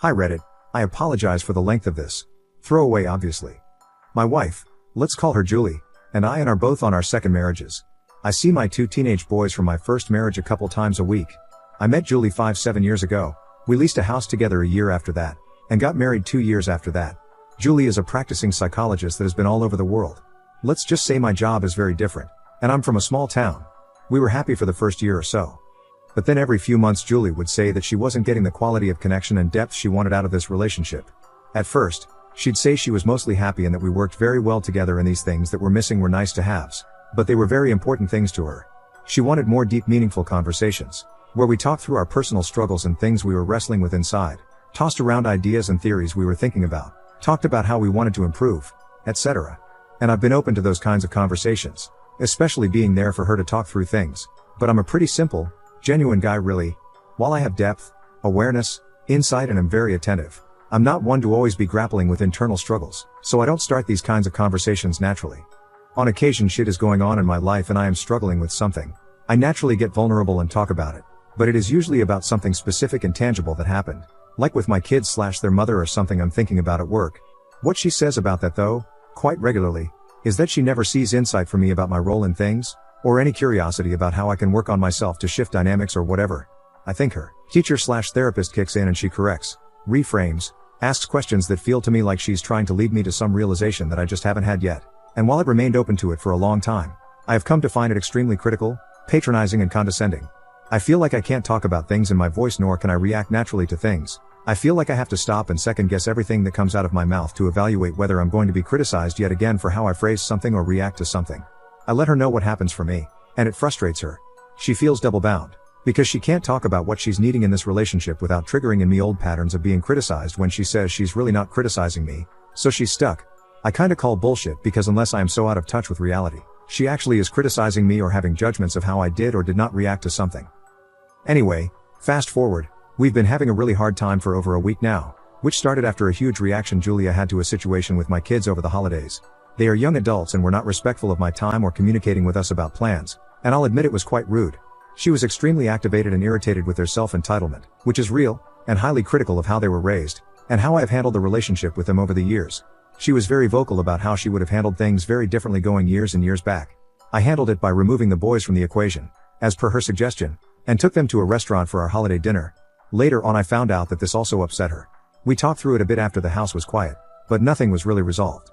Hi Reddit, I apologize for the length of this. Throwaway obviously. My wife, let's call her Julie, and I are both on our second marriages. I see my two teenage boys from my first marriage a couple times a week. I met Julie 7 years ago, we leased a house together a year after that, and got married 2 years after that. Julie is a practicing psychologist that has been all over the world. Let's just say my job is very different, and I'm from a small town. We were happy for the first year or so. But then every few months Julie would say that she wasn't getting the quality of connection and depth she wanted out of this relationship. At first, she'd say she was mostly happy and that we worked very well together and these things that were missing were nice to haves, but they were very important things to her. She wanted more deep meaningful conversations, where we talked through our personal struggles and things we were wrestling with inside, tossed around ideas and theories we were thinking about, talked about how we wanted to improve, etc. And I've been open to those kinds of conversations, especially being there for her to talk through things, but I'm a pretty simple, genuine guy really. While I have depth, awareness, insight and am very attentive, I'm not one to always be grappling with internal struggles, so I don't start these kinds of conversations naturally. On occasion shit is going on in my life and I am struggling with something. I naturally get vulnerable and talk about it, but it is usually about something specific and tangible that happened, like with my kids / their mother or something I'm thinking about at work. What she says about that though, quite regularly, is that she never sees insight from me about my role in things, or any curiosity about how I can work on myself to shift dynamics or whatever. I think her teacher / therapist kicks in and she corrects, reframes, asks questions that feel to me like she's trying to lead me to some realization that I just haven't had yet. And while I've remained open to it for a long time, I have come to find it extremely critical, patronizing and condescending. I feel like I can't talk about things in my voice nor can I react naturally to things. I feel like I have to stop and second guess everything that comes out of my mouth to evaluate whether I'm going to be criticized yet again for how I phrase something or react to something. I let her know what happens for me, and it frustrates her. She feels double bound, because she can't talk about what she's needing in this relationship without triggering in me old patterns of being criticized when she says she's really not criticizing me, so she's stuck. I kinda call bullshit because unless I am so out of touch with reality, she actually is criticizing me or having judgments of how I did or did not react to something. Anyway, fast forward, we've been having a really hard time for over a week now, which started after a huge reaction Julia had to a situation with my kids over the holidays. They are young adults and were not respectful of my time or communicating with us about plans, and I'll admit it was quite rude. She was extremely activated and irritated with their self-entitlement, which is real, and highly critical of how they were raised, and how I have handled the relationship with them over the years. She was very vocal about how she would have handled things very differently going years and years back. I handled it by removing the boys from the equation, as per her suggestion, and took them to a restaurant for our holiday dinner. Later on I found out that this also upset her. We talked through it a bit after the house was quiet, but nothing was really resolved.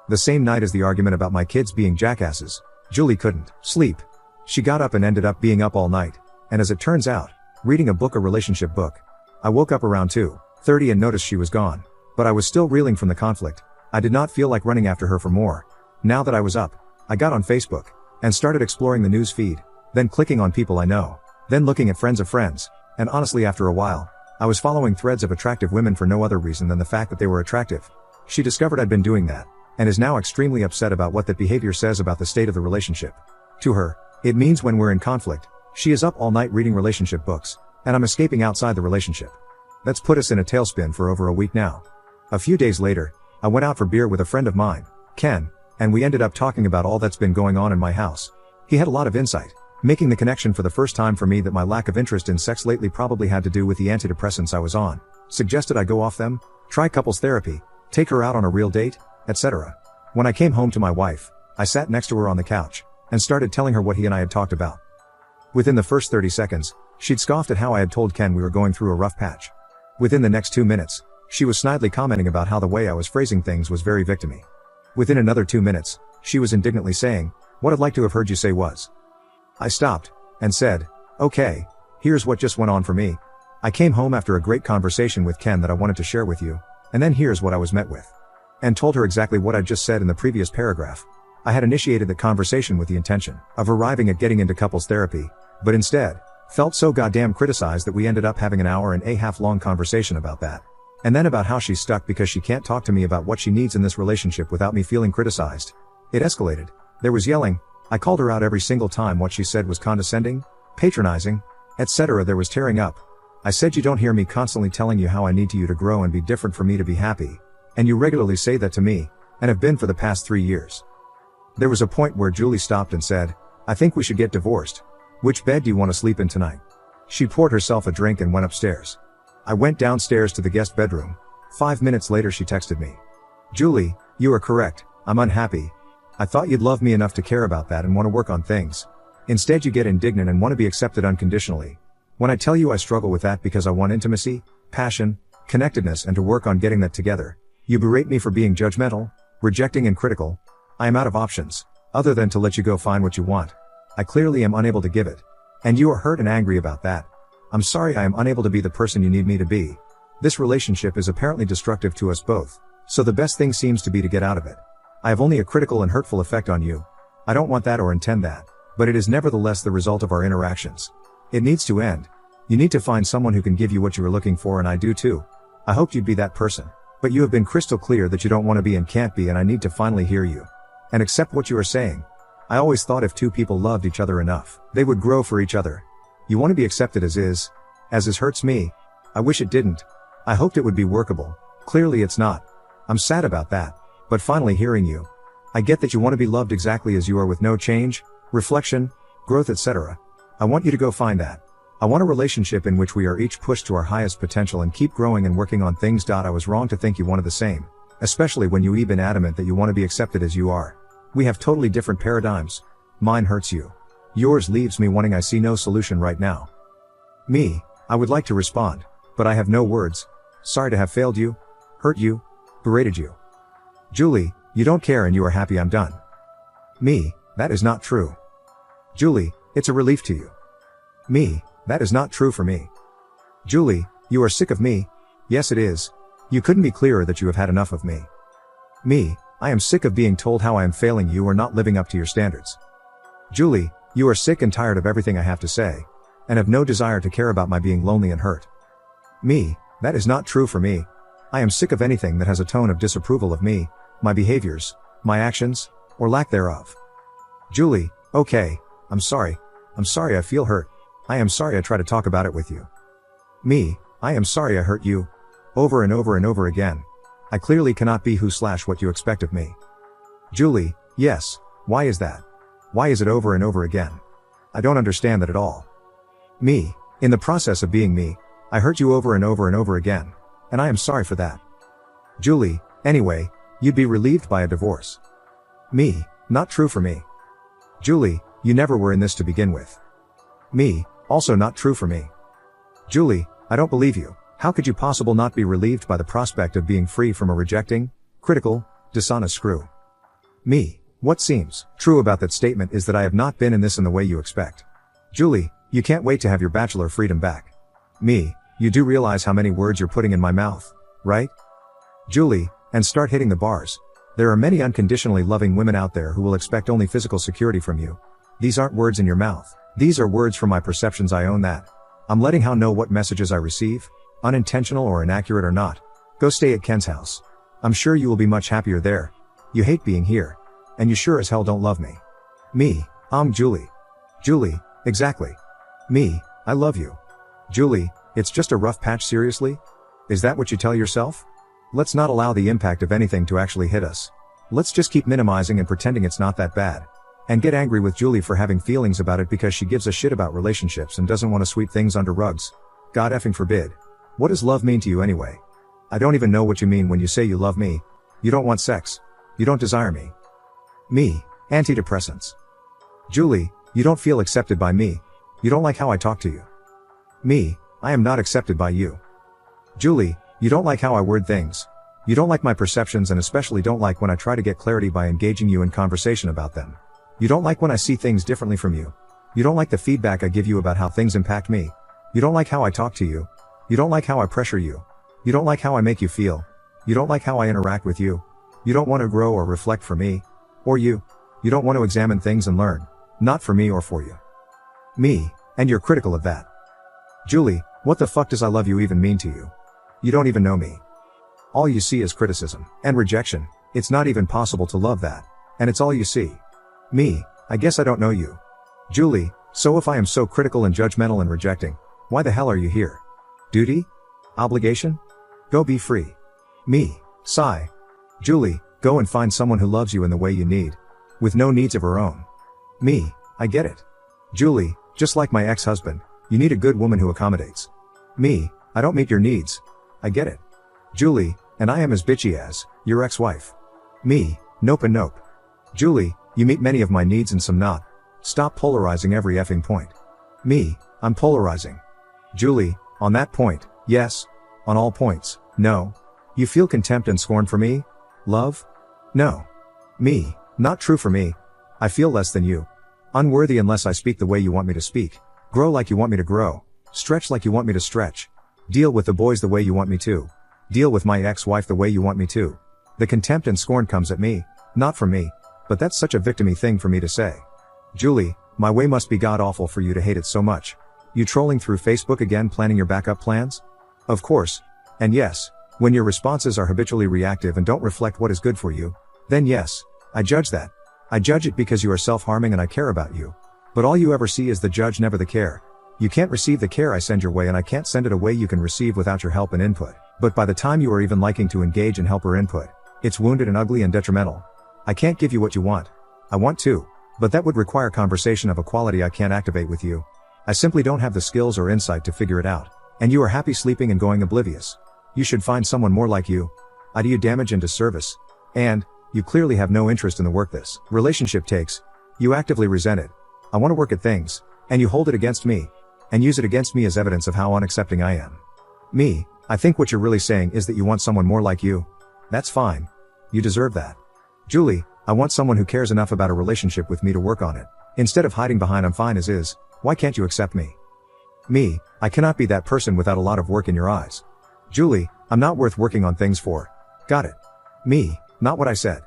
The same night as the argument about my kids being jackasses, Julie couldn't sleep. She got up and ended up being up all night, and as it turns out, reading a relationship book. I woke up around 2:30 and noticed she was gone, but I was still reeling from the conflict. I did not feel like running after her for more. Now that I was up, I got on Facebook, and started exploring the news feed, then clicking on people I know, then looking at friends of friends, and honestly after a while, I was following threads of attractive women for no other reason than the fact that they were attractive. She discovered I'd been doing that, and is now extremely upset about what that behavior says about the state of the relationship. To her, it means when we're in conflict, she is up all night reading relationship books, and I'm escaping outside the relationship. That's put us in a tailspin for over a week now. A few days later, I went out for beer with a friend of mine, Ken, and we ended up talking about all that's been going on in my house. He had a lot of insight, making the connection for the first time for me that my lack of interest in sex lately probably had to do with the antidepressants I was on, suggested I go off them, try couples therapy, take her out on a real date, etc. When I came home to my wife, I sat next to her on the couch, and started telling her what he and I had talked about. Within the first 30 seconds, she'd scoffed at how I had told Ken we were going through a rough patch. Within the next 2 minutes, she was snidely commenting about how the way I was phrasing things was very victim-y. Within another 2 minutes, she was indignantly saying, "What I'd like to have heard you say was." I stopped, and said, "Okay, here's what just went on for me. I came home after a great conversation with Ken that I wanted to share with you, and then here's what I was met with." And told her exactly what I'd just said in the previous paragraph. I had initiated the conversation with the intention of arriving at getting into couples therapy, but instead, felt so goddamn criticized that we ended up having an hour and a half long conversation about that. And then about how she's stuck because she can't talk to me about what she needs in this relationship without me feeling criticized. It escalated. There was yelling. I called her out every single time what she said was condescending, patronizing, etc. There was tearing up. I said, "You don't hear me constantly telling you how I need you to grow and be different for me to be happy. And you regularly say that to me, and have been for the past 3 years." There was a point where Julie stopped and said, "I think we should get divorced. Which bed do you want to sleep in tonight?" She poured herself a drink and went upstairs. I went downstairs to the guest bedroom. 5 minutes later she texted me. Julie, you are correct, I'm unhappy. I thought you'd love me enough to care about that and want to work on things. Instead you get indignant and want to be accepted unconditionally. When I tell you I struggle with that because I want intimacy, passion, connectedness and to work on getting that together, you berate me for being judgmental, rejecting and critical. I am out of options, other than to let you go find what you want. I clearly am unable to give it. And you are hurt and angry about that. I'm sorry I am unable to be the person you need me to be. This relationship is apparently destructive to us both, so the best thing seems to be to get out of it. I have only a critical and hurtful effect on you. I don't want that or intend that, but it is nevertheless the result of our interactions. It needs to end. You need to find someone who can give you what you are looking for, and I do too. I hoped you'd be that person, but you have been crystal clear that you don't want to be and can't be, and I need to finally hear you and accept what you are saying. I always thought if two people loved each other enough, they would grow for each other. You want to be accepted as is. As is hurts me. I wish it didn't. I hoped it would be workable. Clearly it's not. I'm sad about that. But finally hearing you. I get that you want to be loved exactly as you are with no change, reflection, growth, etc. I want you to go find that. I want a relationship in which we are each pushed to our highest potential and keep growing and working on things. I was wrong to think you wanted the same. Especially when you've been adamant that you want to be accepted as you are. We have totally different paradigms. Mine hurts you. Yours leaves me wanting. I see no solution right now. Me, I would like to respond, but I have no words. Sorry to have failed you, hurt you, berated you. Julie, you don't care and you are happy I'm done. Me, that is not true. Julie, it's a relief to you. Me, that is not true for me. Julie, you are sick of me. Yes it is. You couldn't be clearer that you have had enough of me. Me, I am sick of being told how I am failing you or not living up to your standards. Julie, you are sick and tired of everything I have to say, and have no desire to care about my being lonely and hurt. Me, that is not true for me. I am sick of anything that has a tone of disapproval of me, my behaviors, my actions, or lack thereof. Julie, okay, I'm sorry I feel hurt. I am sorry I try to talk about it with you. Me, I am sorry I hurt you. Over and over and over again. I clearly cannot be who/what you expect of me. Julie, yes, why is that? Why is it over and over again? I don't understand that at all. Me, in the process of being me, I hurt you over and over and over again, and I am sorry for that. Julie, anyway, you'd be relieved by a divorce. Me, not true for me. Julie, you never were in this to begin with. Me, also not true for me. Julie, I don't believe you. How could you possibly not be relieved by the prospect of being free from a rejecting, critical, dishonest screw? Me, what seems true about that statement is that I have not been in this in the way you expect. Julie, you can't wait to have your bachelor freedom back. Me, you do realize how many words you're putting in my mouth, right? Julie, and start hitting the bars. There are many unconditionally loving women out there who will expect only physical security from you. These aren't words in your mouth. These are words from my perceptions. I own that. I'm letting how know what messages I receive, unintentional or inaccurate or not. Go stay at Ken's house. I'm sure you will be much happier there. You hate being here. And you sure as hell don't love me. Me, I'm Julie. Julie, exactly. Me, I love you. Julie, it's just a rough patch. Seriously? Is that what you tell yourself? Let's not allow the impact of anything to actually hit us. Let's just keep minimizing and pretending it's not that bad. And get angry with Julie for having feelings about it because she gives a shit about relationships and doesn't want to sweep things under rugs. God effing forbid. What does love mean to you anyway? I don't even know what you mean when you say you love me. You don't want sex. You don't desire me. Me, antidepressants. Julie, you don't feel accepted by me. You don't like how I talk to you. Me, I am not accepted by you. Julie, you don't like how I word things. You don't like my perceptions and especially don't like when I try to get clarity by engaging you in conversation about them. You don't like when I see things differently from you. You don't like the feedback I give you about how things impact me. You don't like how I talk to you. You don't like how I pressure you. You don't like how I make you feel. You don't like how I interact with you. You don't want to grow or reflect for me. Or you. You don't want to examine things and learn. Not for me or for you. Me, and you're critical of that. Julie, what the fuck does I love you even mean to you? You don't even know me. All you see is criticism and rejection. It's not even possible to love that. And it's all you see. Me, I guess I don't know you. Julie, so if I am so critical and judgmental and rejecting, why the hell are you here? Duty? Obligation? Go be free. Me, sigh. Julie, go and find someone who loves you in the way you need. With no needs of her own. Me, I get it. Julie, just like my ex-husband, you need a good woman who accommodates. Me, I don't meet your needs. I get it. Julie, and I am as bitchy as your ex-wife. Me, nope and nope. Julie, you meet many of my needs and some not. Stop polarizing every effing point. Me, I'm polarizing. Julie, on that point, yes. On all points, no. You feel contempt and scorn for me? Love? No. Me, not true for me. I feel less than you. Unworthy unless I speak the way you want me to speak. Grow like you want me to grow. Stretch like you want me to stretch. Deal with the boys the way you want me to. Deal with my ex-wife the way you want me to. The contempt and scorn comes at me, not from me. But that's such a victim-y thing for me to say. Julie, my way must be god-awful for you to hate it so much. You trolling through Facebook again, planning your backup plans? Of course. And yes, when your responses are habitually reactive and don't reflect what is good for you, then yes, I judge that. I judge it because you are self-harming and I care about you. But all you ever see is the judge, never the care. You can't receive the care I send your way and I can't send it a way you can receive without your help and input. But by the time you are even liking to engage and help or input, it's wounded and ugly and detrimental. I can't give you what you want. I want to. But that would require conversation of a quality I can't activate with you. I simply don't have the skills or insight to figure it out. And you are happy sleeping and going oblivious. You should find someone more like you. I do you damage and disservice. And, you clearly have no interest in the work this relationship takes. You actively resent it. I want to work at things, and you hold it against me. And use it against me as evidence of how unaccepting I am. Me, I think what you're really saying is that you want someone more like you. That's fine. You deserve that. Julie, I want someone who cares enough about a relationship with me to work on it. Instead of hiding behind I'm fine as is, why can't you accept me? Me, I cannot be that person without a lot of work in your eyes. Julie, I'm not worth working on things for. Got it. Me, not what I said.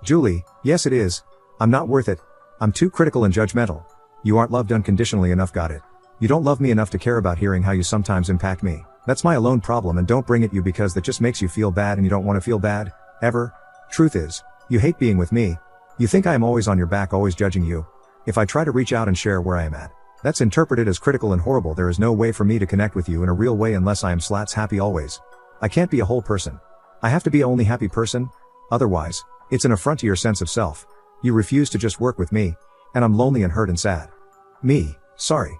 Julie, yes it is. I'm not worth it. I'm too critical and judgmental. You aren't loved unconditionally enough, got it. You don't love me enough to care about hearing how you sometimes impact me. That's my alone problem and don't bring it you because that just makes you feel bad and you don't want to feel bad, ever. Truth is, you hate being with me. You think I am always on your back, always judging you. If I try to reach out and share where I am at, that's interpreted as critical and horrible. There is no way for me to connect with you in a real way unless I am slats happy always. I can't be a whole person. I have to be a only happy person. Otherwise, it's an affront to your sense of self. You refuse to just work with me. And I'm lonely and hurt and sad. Me, sorry.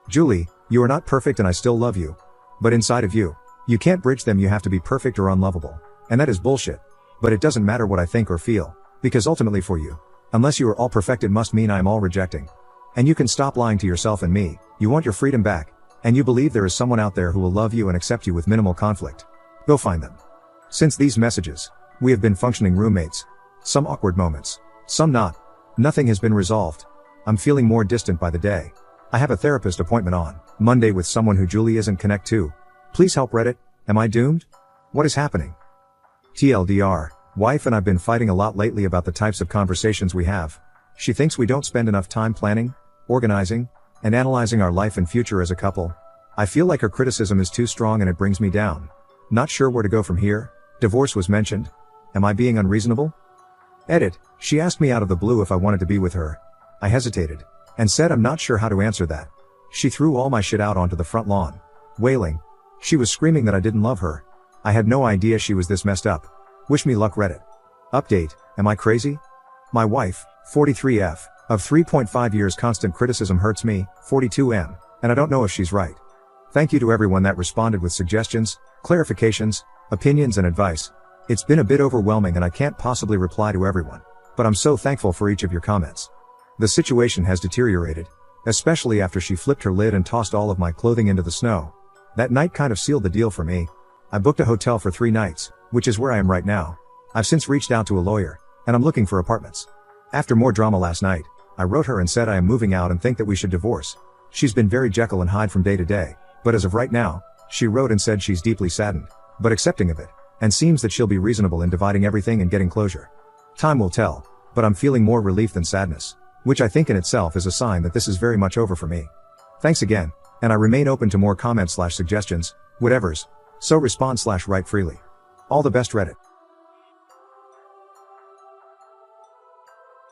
Julie, you are not perfect and I still love you. But inside of you, you can't bridge them, you have to be perfect or unlovable. And that is bullshit. But it doesn't matter what I think or feel. Because ultimately for you, unless you are all perfected must mean I am all rejecting. And you can stop lying to yourself and me. You want your freedom back. And you believe there is someone out there who will love you and accept you with minimal conflict. Go find them. Since these messages, we have been functioning roommates. Some awkward moments. Some not. Nothing has been resolved. I'm feeling more distant by the day. I have a therapist appointment on Monday with someone who Julie isn't connect to. Please help Reddit. Am I doomed? What is happening? TLDR, wife and I've been fighting a lot lately about the types of conversations we have. She thinks we don't spend enough time planning, organizing, and analyzing our life and future as a couple. I feel like her criticism is too strong and it brings me down. Not sure where to go from here. Divorce was mentioned. Am I being unreasonable? Edit, she asked me out of the blue if I wanted to be with her. I hesitated. And said I'm not sure how to answer that. She threw all my shit out onto the front lawn. Wailing. She was screaming that I didn't love her. I had no idea she was this messed up. Wish me luck Reddit. Update, am I crazy? My wife, 43F, of 3.5 years constant criticism hurts me, 42M, and I don't know if she's right. Thank you to everyone that responded with suggestions, clarifications, opinions and advice. It's been a bit overwhelming and I can't possibly reply to everyone. But I'm so thankful for each of your comments. The situation has deteriorated, especially after she flipped her lid and tossed all of my clothing into the snow. That night kind of sealed the deal for me. I booked a hotel for 3 nights, which is where I am right now. I've since reached out to a lawyer, and I'm looking for apartments. After more drama last night, I wrote her and said I am moving out and think that we should divorce. She's been very Jekyll and Hyde from day to day, but as of right now, she wrote and said she's deeply saddened, but accepting of it, and seems that she'll be reasonable in dividing everything and getting closure. Time will tell, but I'm feeling more relief than sadness. Which I think in itself is a sign that this is very much over for me. Thanks again, and I remain open to more comments/suggestions, whatevers, so respond/write freely. All the best Reddit.